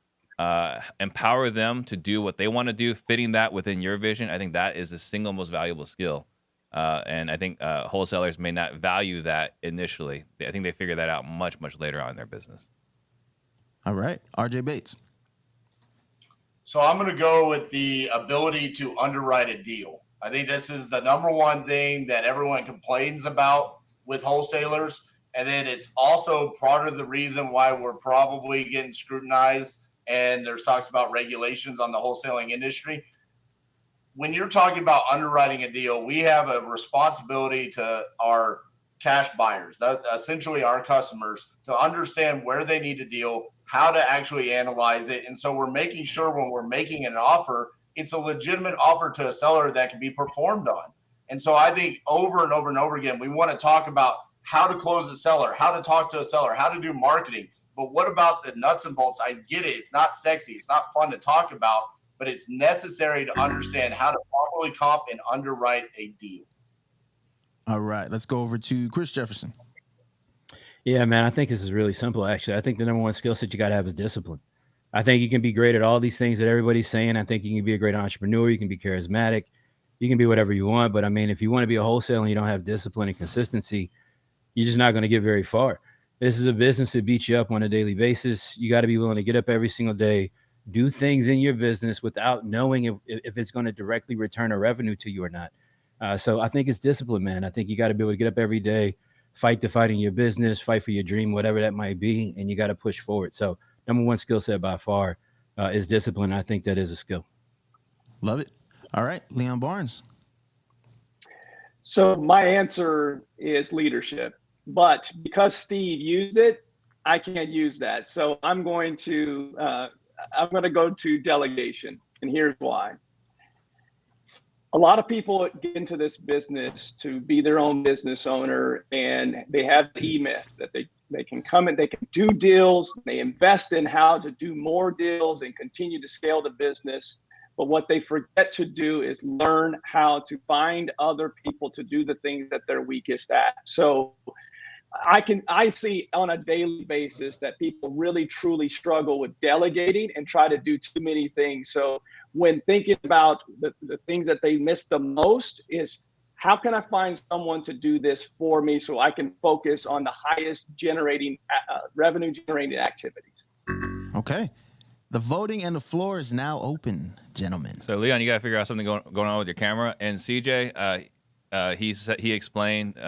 empower them to do what they want to do, fitting that within your vision, I think that is the single most valuable skill. And I think wholesalers may not value that initially. I think they figure that out much, much later on in their business. All right, RJ Bates. So I'm going to go with the ability to underwrite a deal. I think this is the number one thing that everyone complains about with wholesalers. And then it's also part of the reason why we're probably getting scrutinized. And there's talks about regulations on the wholesaling industry. When you're talking about underwriting a deal, we have a responsibility to our cash buyers, essentially our customers, to understand where they need a deal, how to actually analyze it. And so we're making sure when we're making an offer, it's a legitimate offer to a seller that can be performed on. And so I think over and over and over again, we want to talk about how to close a seller, how to talk to a seller, how to do marketing. But what about the nuts and bolts? I get it. It's not sexy. It's not fun to talk about, but it's necessary to understand how to properly comp and underwrite a deal. All right, let's go over to Chris Jefferson. Yeah, man, I think this is really simple, actually. I think the number one skill set you got to have is discipline. I think you can be great at all these things that everybody's saying. I think you can be a great entrepreneur. You can be charismatic. You can be whatever you want. But I mean, if you want to be a wholesaler and you don't have discipline and consistency, you're just not going to get very far. This is a business that beats you up on a daily basis. You got to be willing to get up every single day, do things in your business without knowing if it's going to directly return a revenue to you or not. So I think it's discipline, man. I think you got to be able to get up every day, fight the fight in your business, fight for your dream, whatever that might be, and you got to push forward. So number one skill set by far is discipline. I think that is a skill. Love it. All right, Leon Barnes. So my answer is leadership, but because Steve used it, I can't use that. So I'm going to go to delegation, and here's why. A lot of people get into this business to be their own business owner, and they have the e-myth that they can come and they can do deals. They invest in how to do more deals and continue to scale the business. But what they forget to do is learn how to find other people to do the things that they're weakest at. So I see on a daily basis that people really truly struggle with delegating and try to do too many things. So when thinking about the things that they miss the most is, how can I find someone to do this for me so I can focus on the highest revenue generating activities? Okay. The voting and the floor is now open, gentlemen. So Leon, you got to figure out something going on with your camera. And CJ, he explained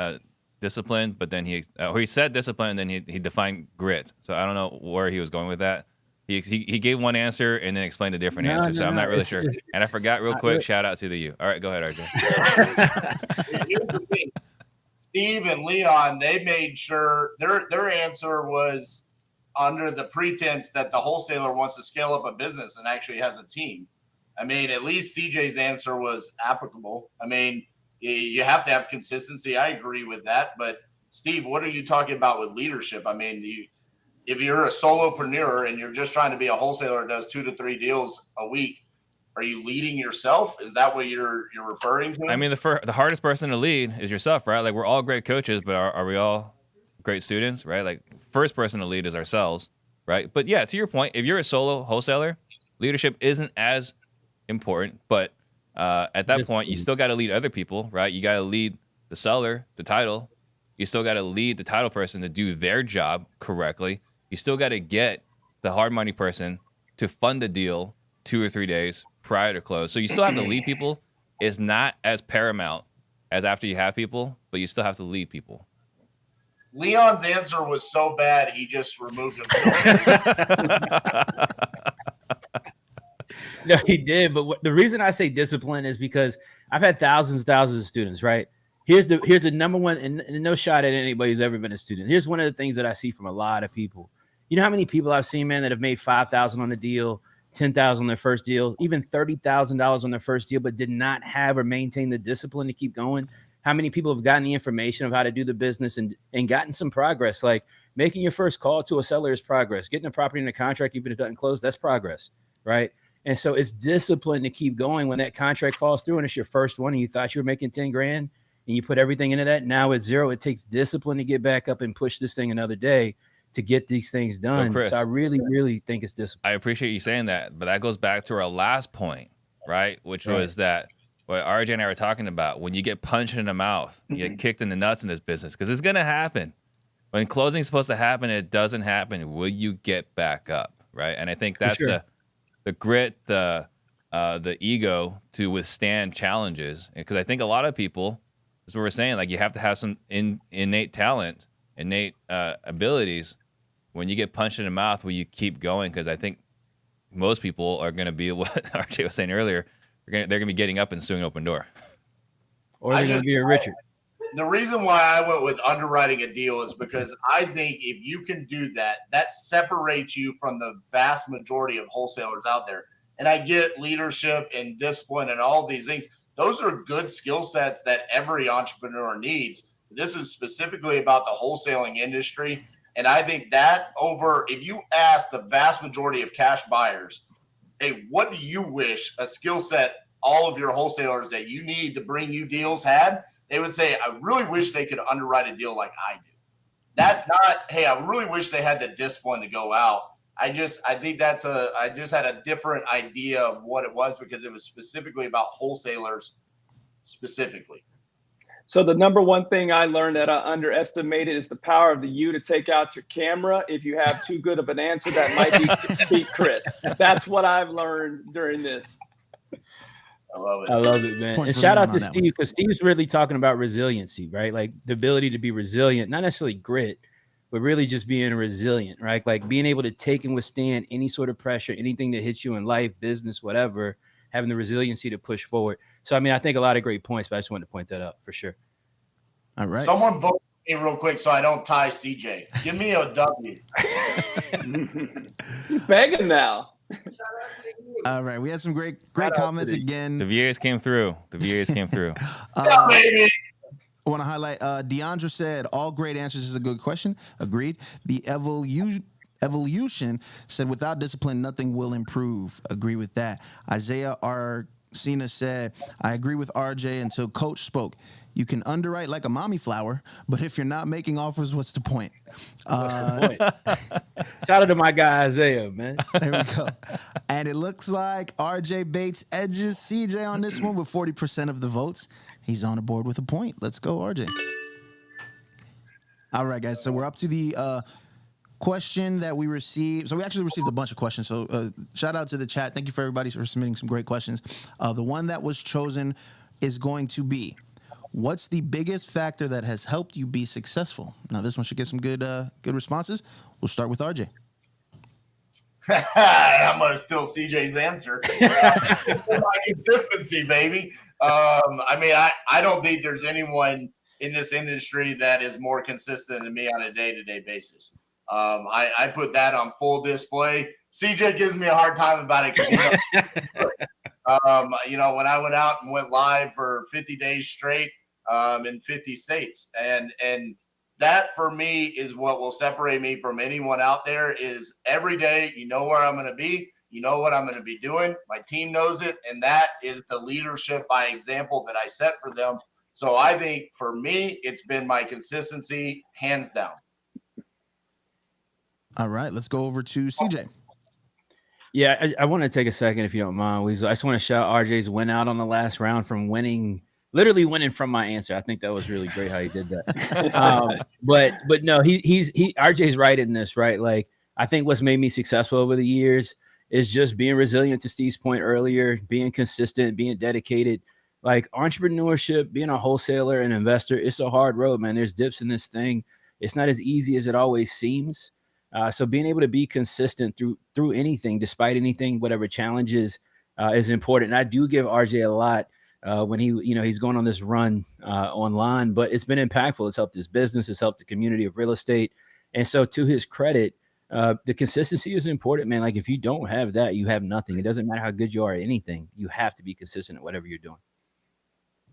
discipline, but then he said discipline, and then he defined grit. So I don't know where he was going with that. He gave one answer and then explained a different answer. So I'm not really sure. And I forgot real quick. Shout out to the you. All right, go ahead, RJ. Here's the thing. Steve and Leon, they made sure their answer was under the pretense that the wholesaler wants to scale up a business and actually has a team. I mean, at least CJ's answer was applicable. I mean, you have to have consistency. I agree with that. But Steve, what are you talking about with leadership? I mean, if you're a solopreneur and you're just trying to be a wholesaler that does 2 to 3 deals a week, are you leading yourself? Is that what you're referring to? I mean, the hardest person to lead is yourself, right? Like, we're all great coaches, but are we all great students, right? Like, first person to lead is ourselves, right? But yeah, to your point, if you're a solo wholesaler, leadership isn't as important, but at that point, you still got to lead other people, right? You got to lead the seller, the title. You still got to lead the title person to do their job correctly. You still got to get the hard money person to fund the deal 2 or 3 days prior to close. So you still have to lead people. It's not as paramount as after you have people, but you still have to lead people. Leon's answer was so bad, he just removed himself. No, he did. But the reason I say discipline is because I've had thousands and thousands of students, right? Here's the number one, and no shot at anybody who's ever been a student. Here's one of the things that I see from a lot of people. You know how many people I've seen, man, that have made $5,000 on a deal, $10,000 on their first deal, even $30,000 on their first deal, but did not have or maintain the discipline to keep going? How many people have gotten the information of how to do the business and gotten some progress? Like making your first call to a seller is progress. Getting a property in a contract, even if it doesn't close, that's progress, right? And so it's discipline to keep going when that contract falls through and it's your first one and you thought you were making 10 grand and you put everything into that. Now it's zero. It takes discipline to get back up and push this thing another day to get these things done. So, Chris, I really, really think it's discipline. I appreciate you saying that, but that goes back to our last point, right? Which was that what RJ and I were talking about. When you get punched in the mouth, you get kicked in the nuts in this business, because it's going to happen. When closing is supposed to happen, it doesn't happen. Will you get back up, right? And I think that's the grit, the ego to withstand challenges. Because I think a lot of people, as we were saying, like, you have to have some innate talent, innate abilities. When you get punched in the mouth, will you keep going? Because I think most people are going to be what RJ was saying earlier. They're going to be getting up and suing Opendoor. Or they're going to be a Richard. The reason why I went with underwriting a deal is because I think if you can do that, that separates you from the vast majority of wholesalers out there. And I get leadership and discipline and all these things. Those are good skill sets that every entrepreneur needs. This is specifically about the wholesaling industry. And I think that if you ask the vast majority of cash buyers, hey, what do you wish a skill set all of your wholesalers that you need to bring you deals had? They would say, I really wish they could underwrite a deal like I do. That's not, hey, I really wish they had the discipline to go out I think I just had a different idea of what it was because it was specifically about wholesalers specifically. So the number one thing I learned that I underestimated is the power of the U to take out your camera. If you have too good of an answer, that might be Chris. That's what I've learned during this. I love it. I love it, man. Points And for shout Leon out on to that Steve, because Steve's really talking about resiliency, right? Like the ability to be resilient, not necessarily grit, but really just being resilient, right? Like being able to take and withstand any sort of pressure, anything that hits you in life, business, whatever, having the resiliency to push forward. So, I mean, I think a lot of great points, but I just wanted to point that out for sure. All right. Someone vote for me real quick so I don't tie CJ. Give me a W. You're begging now. All right. We had some great comments again. The VAs came through. Yeah, baby. I want to highlight Deandra said all great answers is a good question. Agreed. The evolution said without discipline nothing will improve. Agree with that. Isaiah Cena said I agree with RJ until coach spoke. You can underwrite like a mommy flower, but if you're not making offers, what's the point? Shout out to my guy Isaiah, man. There we go. And it looks like RJ Bates edges CJ on this one with 40% of the votes. He's on the board with a point. Let's go, RJ. All right, guys. So we're up to the question that we received. So we actually received a bunch of questions. So shout out to the chat. Thank you for everybody for submitting some great questions. The one that was chosen is going to be, what's the biggest factor that has helped you be successful? Now, this one should get some good responses. We'll start with RJ. I'm going to steal CJ's answer. My consistency, baby. I mean, I don't think there's anyone in this industry that is more consistent than me on a day-to-day basis. I put that on full display. CJ gives me a hard time about it because you know, when I went out and went live for 50 days straight in 50 states, and that for me is what will separate me from anyone out there. Is every day you know where I'm going to be, you know what I'm going to be doing. My team knows it, and that is the leadership by example that I set for them. So I think for me, it's been my consistency, hands down. All right, let's go over to CJ. Yeah, I want to take a second, if you don't mind, Weasel. I just want to shout RJ's win out on the last round from literally winning from my answer. I think that was really great how he did that. But no, RJ's right in this, right? Like, I think what's made me successful over the years is just being resilient, to Steve's point earlier, being consistent, being dedicated. Like entrepreneurship, being a wholesaler and investor, it's a hard road, man. There's dips in this thing. It's not as easy as it always seems. So being able to be consistent through anything, despite anything, whatever challenges, is important. And I do give RJ a lot when he's going on this run online, but it's been impactful. It's helped his business. It's helped the community of real estate. And so to his credit, the consistency is important, man. Like if you don't have that, you have nothing. It doesn't matter how good you are at anything. You have to be consistent at whatever you're doing.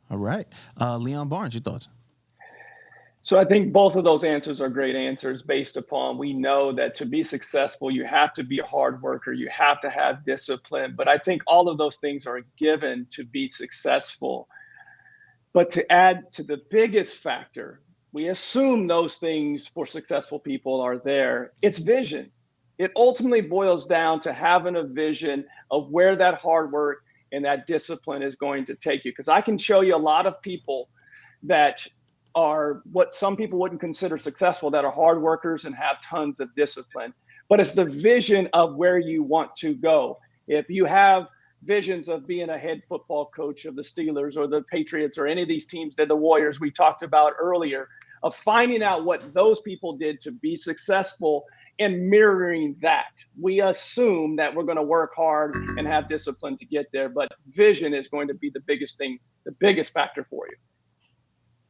All right. Leon Barnes, your thoughts? So I think both of those answers are great answers based upon we know that to be successful, you have to be a hard worker. You have to have discipline. But I think all of those things are given to be successful. But to add to the biggest factor, we assume those things for successful people are there. It's vision. It ultimately boils down to having a vision of where that hard work and that discipline is going to take you. Because I can show you a lot of people that are what some people wouldn't consider successful, that are hard workers and have tons of discipline. But it's the vision of where you want to go. If you have visions of being a head football coach of the Steelers or the Patriots or any of these teams, that the Warriors we talked about earlier, of finding out what those people did to be successful and mirroring that, we assume that we're going to work hard and have discipline to get there. But vision is going to be the biggest thing, the biggest factor for you.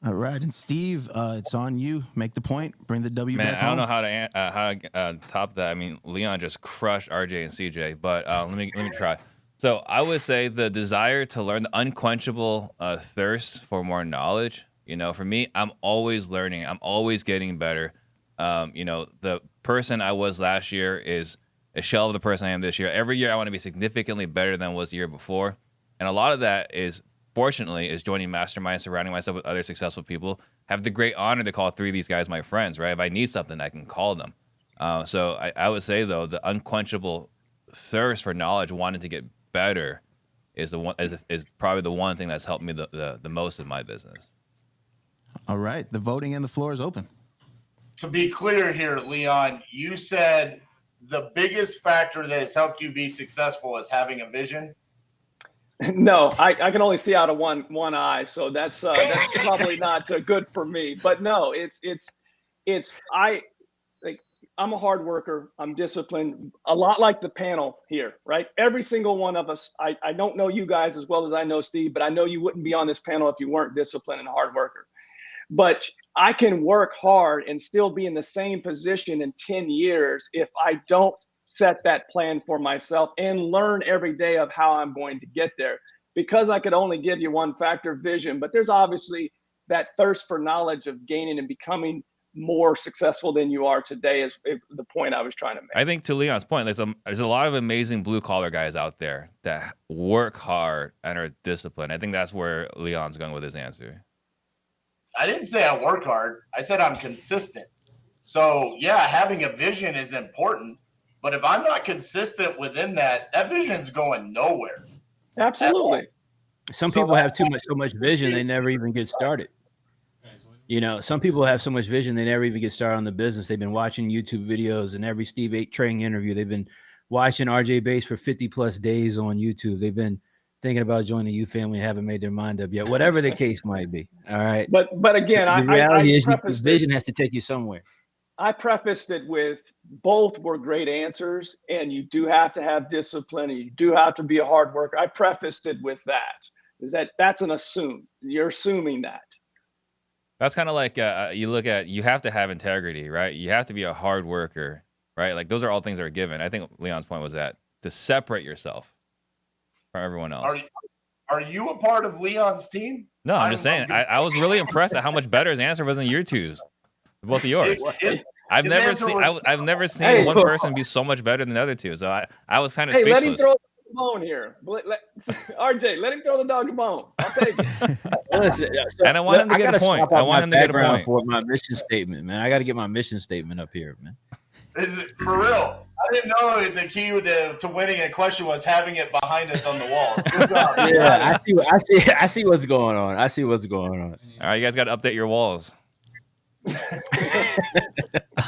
All right, and Steve, it's on you. Make the point. Bring the W Man, back I don't home. know how to top that. I mean, Leon just crushed RJ and CJ, but let me try. So I would say the desire to learn, the unquenchable thirst for more knowledge. You know, for me, I'm always learning. I'm always getting better. You know, the person I was last year is a shell of the person I am this year. Every year I want to be significantly better than I was the year before. And a lot of that is, fortunately, is joining masterminds, surrounding myself with other successful people. Have the great honor to call 3 of these guys my friends, right? If I need something, I can call them. So I would say though, the unquenchable thirst for knowledge, wanting to get better, is probably the one thing that's helped me the most in my business. All right, the voting and the floor is open. To be clear here, Leon, you said the biggest factor that has helped you be successful is having a vision. No, I can only see out of one eye, so that's probably not good for me. But no, I'm a hard worker. I'm disciplined, a lot like the panel here, right? Every single one of us. I don't know you guys as well as I know Steve, but I know you wouldn't be on this panel if you weren't disciplined and a hard worker. But I can work hard and still be in the same position in 10 years if I don't set that plan for myself and learn every day of how I'm going to get there. Because I could only give you one factor, vision, but there's obviously that thirst for knowledge of gaining and becoming more successful than you are today is the point I was trying to make. I think to Leon's point, there's a lot of amazing blue collar guys out there that work hard and are disciplined. I think that's where Leon's going with his answer. I didn't say I work hard. I said I'm consistent. So yeah, having a vision is important, but if I'm not consistent within that vision's going nowhere. Absolutely. Some people have so much vision they never even get started. Some people have so much vision they never even get started on the business. They've been watching YouTube videos and every Trang interview. They've been watching RJ Bates for 50 plus days on YouTube. They've been thinking about joining the U family and haven't made their mind up yet, whatever the case might be. All right. But again, the reality is vision has to take you somewhere. I prefaced it with both were great answers, and you do have to have discipline, and you do have to be a hard worker. I prefaced it with that's an assume. You're assuming that. That's kind of like you have to have integrity, right? You have to be a hard worker, right? Like those are all things that are given. I think Leon's point was that to separate yourself from everyone else. Are you a part of Leon's team? No, I'm just saying. I was really impressed at how much better his answer was than your two's, both of yours. I've never seen one person be so much better than the other two. So I was kind of speechless. Let him throw the bone here. RJ, let him throw the dog a bone. I'll take it. Listen, and I want him to get a point. I want him to get a point. For my mission statement, man. I got to get my mission statement up here, man. Is it for real? I didn't know the key to winning a question was having it behind us on the wall. Yeah, I see what's going on. All right, you guys got to update your walls.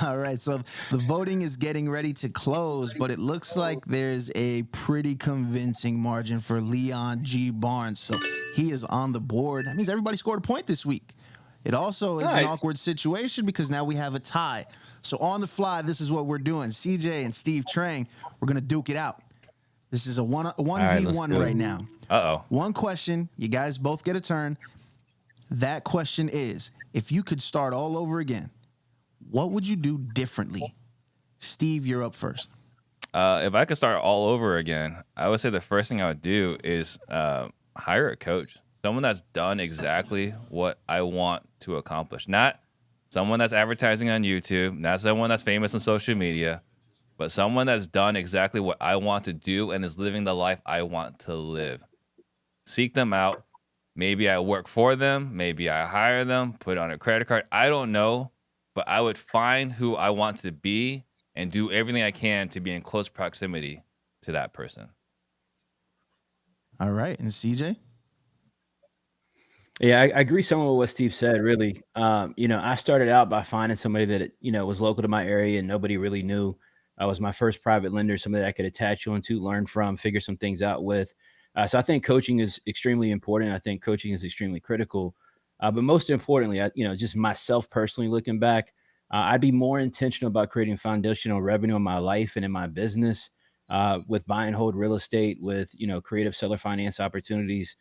All right, so the voting is getting ready to close, but it looks like there's a pretty convincing margin for Leon G. Barnes. So he is on the board. That means everybody scored a point this week. It also is an awkward situation because now we have a tie. So on the fly, this is what we're doing. CJ and Steve Trang, we're going to duke it out. This is a 1v1 right now. Uh-oh. One question. You guys both get a turn. That question is, if you could start all over again, what would you do differently? Steve, you're up first. If I could start all over again, I would say the first thing I would do is hire a coach. Someone that's done exactly what I want to accomplish. Not someone that's advertising on YouTube, not someone that's famous on social media, but someone that's done exactly what I want to do and is living the life I want to live. Seek them out. Maybe I work for them. Maybe I hire them, put on a credit card. I don't know, but I would find who I want to be and do everything I can to be in close proximity to that person. All right. And CJ? Yeah, I agree some with what Steve said, really. I started out by finding somebody that, was local to my area and nobody really knew. I was my first private lender, somebody that I could attach on to, learn from, figure some things out with. So I think coaching is extremely important. I think coaching is extremely critical. But most importantly, just myself personally looking back, I'd be more intentional about creating foundational revenue in my life and in my business with buy and hold real estate, with, creative seller finance opportunities.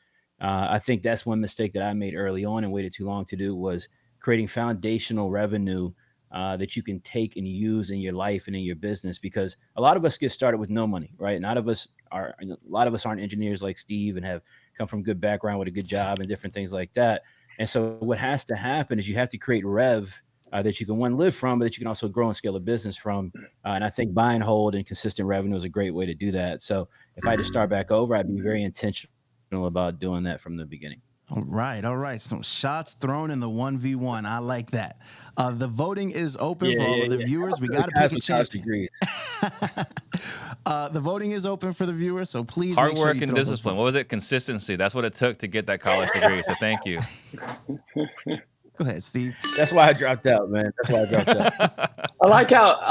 I think that's one mistake that I made early on and waited too long to do, was creating foundational revenue that you can take and use in your life and in your business, because a lot of us get started with no money, right? A lot of us aren't engineers like Steve and have come from good background with a good job and different things like that. And so what has to happen is you have to create rev that you can live from, but that you can also grow and scale a business from. And I think buy and hold and consistent revenue is a great way to do that. So if I had to start back over, I'd be very intentional about doing that from the beginning. All right. So shots thrown in the 1v1. I like that. The voting is open for all of the viewers. We got to pick a champion. The voting is open for the viewers, so please Hard make sure work you and throw those discipline. votes. What was it? Consistency. That's what it took to get that college degree. So thank you. Go ahead, Steve. That's why I dropped out, man. That's why I dropped out. I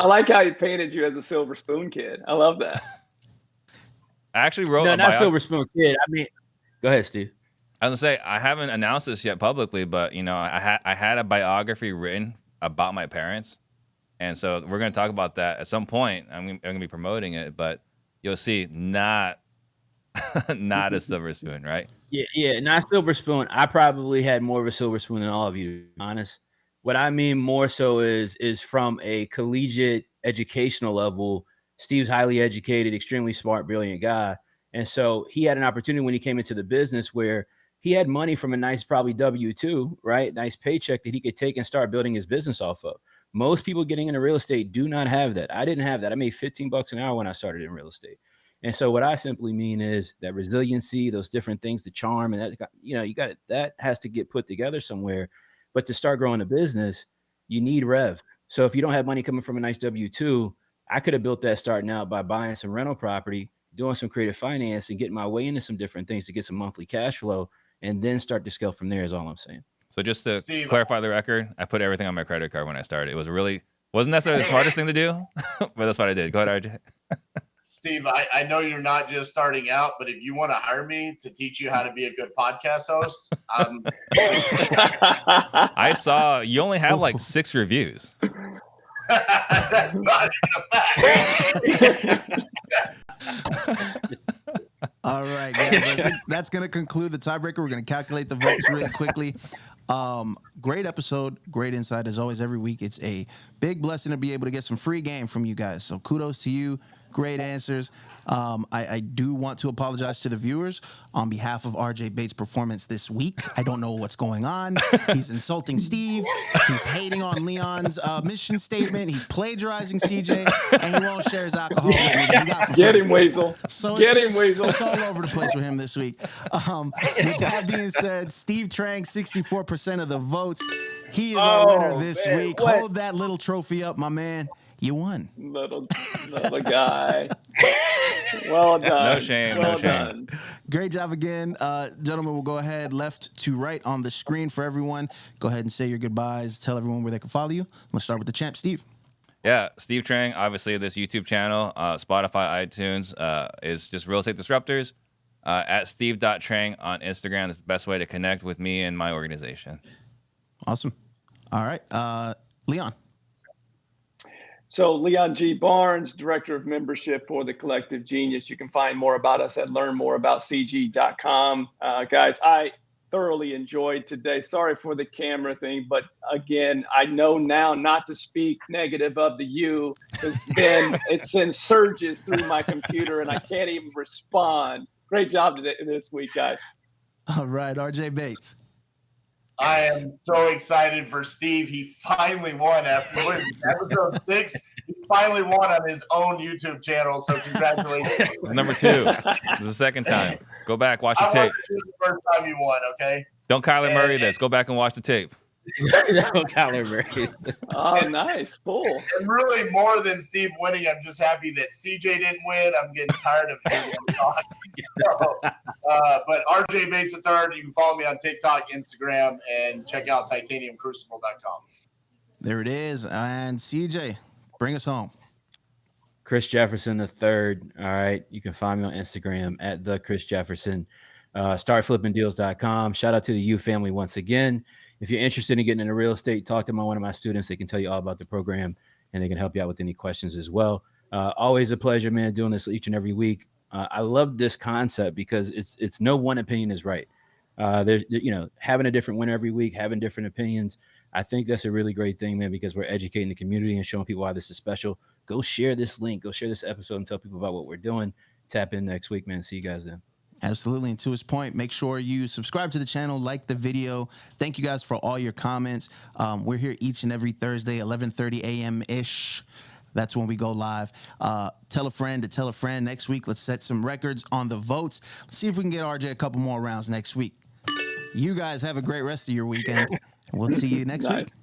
like how he painted you as a silver spoon kid. I love that. I actually wrote No, a not Silver Spoon Kid. I mean, go ahead, Steve. I was gonna say I haven't announced this yet publicly, but I had a biography written about my parents, and so we're gonna talk about that at some point. I'm gonna be promoting it, but you'll see not a silver spoon, right? Yeah, not silver spoon. I probably had more of a silver spoon than all of you, to be honest. What I mean more so is from a collegiate educational level. Steve's highly educated, extremely smart, brilliant guy. And so he had an opportunity when he came into the business where he had money from a nice, probably W-2, right? Nice paycheck that he could take and start building his business off of. Most people getting into real estate do not have that. I didn't have that. I made $15 an hour when I started in real estate. And so what I simply mean is that resiliency, those different things, the charm, and that, you got it. That has to get put together somewhere. But to start growing a business, you need rev. So if you don't have money coming from a nice W-2, I could have built that starting out by buying some rental property, doing some creative finance, and getting my way into some different things to get some monthly cash flow, and then start to scale from there is all I'm saying. So just to clarify the record, I put everything on my credit card when I started. It wasn't necessarily the smartest thing to do, but that's what I did. Go ahead, RJ. Steve, I know you're not just starting out, but if you want to hire me to teach you how to be a good podcast host, I saw you only have like 6 reviews. that's not even a fact. All right, guys. I think that's going to conclude the tiebreaker. We're going to calculate the votes really quickly. Great episode, great insight as always. Every week, it's a big blessing to be able to get some free game from you guys. So kudos to you. Great answers. I do want to apologize to the viewers on behalf of RJ Bates' performance this week. I don't know what's going on. He's insulting Steve. He's hating on Leon's mission statement. He's plagiarizing CJ, and he won't share his alcohol with me. Get him, Weasel. So Get him, Weasel. It's all over the place with him this week. With that being said, Steve Trang, 64% of the votes. He is our winner this week. What? Hold that little trophy up, my man. You won. Little guy. Well done. No shame. Well No shame. done. Great job again. Gentlemen, we'll go ahead left to right on the screen for everyone. Go ahead and say your goodbyes. Tell everyone where they can follow you. Let's start with the champ, Steve. Yeah, Steve Trang, obviously this YouTube channel, Spotify, iTunes, is just Real Estate Disruptors. At steve.trang on Instagram. That's the best way to connect with me and my organization. Awesome. All right. Leon. So Leon G. Barnes, Director of Membership for the Collective Genius. You can find more about us at learnmooreaboutcg.com. Guys, I thoroughly enjoyed today. Sorry for the camera thing, but again, I know now not to speak negative of the U, because then it sends surges through my computer and I can't even respond. Great job today, this week, guys. All right. RJ Bates. I am so excited for Steve. He finally won after episode 6. He finally won on his own YouTube channel. So congratulations. This is number 2. This is the second time. Go back, watch the I tape. want to do the first time you won, okay? Don't Kyler Murray this. Go back and watch the tape. Kyler Murray. Oh, nice. Cool. And really, more than Steve winning, I'm just happy that CJ didn't win. I'm getting tired of hearing him talk. But RJ Bates III, you can follow me on TikTok, Instagram, and check out titaniumcrucible.com. There it is. And CJ, bring us home. Chris Jefferson III. All right. You can find me on Instagram at the Chris Jefferson. Startflippingdeals.com. Shout out to the U family once again. If you're interested in getting into real estate, talk to one of my students. They can tell you all about the program and they can help you out with any questions as well. Always a pleasure, man, doing this each and every week. I love this concept because it's no one opinion is right. There's, having a different winner every week, having different opinions. I think that's a really great thing, man, because we're educating the community and showing people why this is special. Go share this link, go share this episode and tell people about what we're doing. Tap in next week, man. See you guys then. Absolutely. And to his point, make sure you subscribe to the channel, like the video. Thank you guys for all your comments. We're here each and every Thursday, 11:30 a.m.-ish. That's when we go live. Tell a friend to tell a friend. Next week, let's set some records on the votes. Let's see if we can get RJ a couple more rounds next week. You guys have a great rest of your weekend. We'll see you next Nice. week.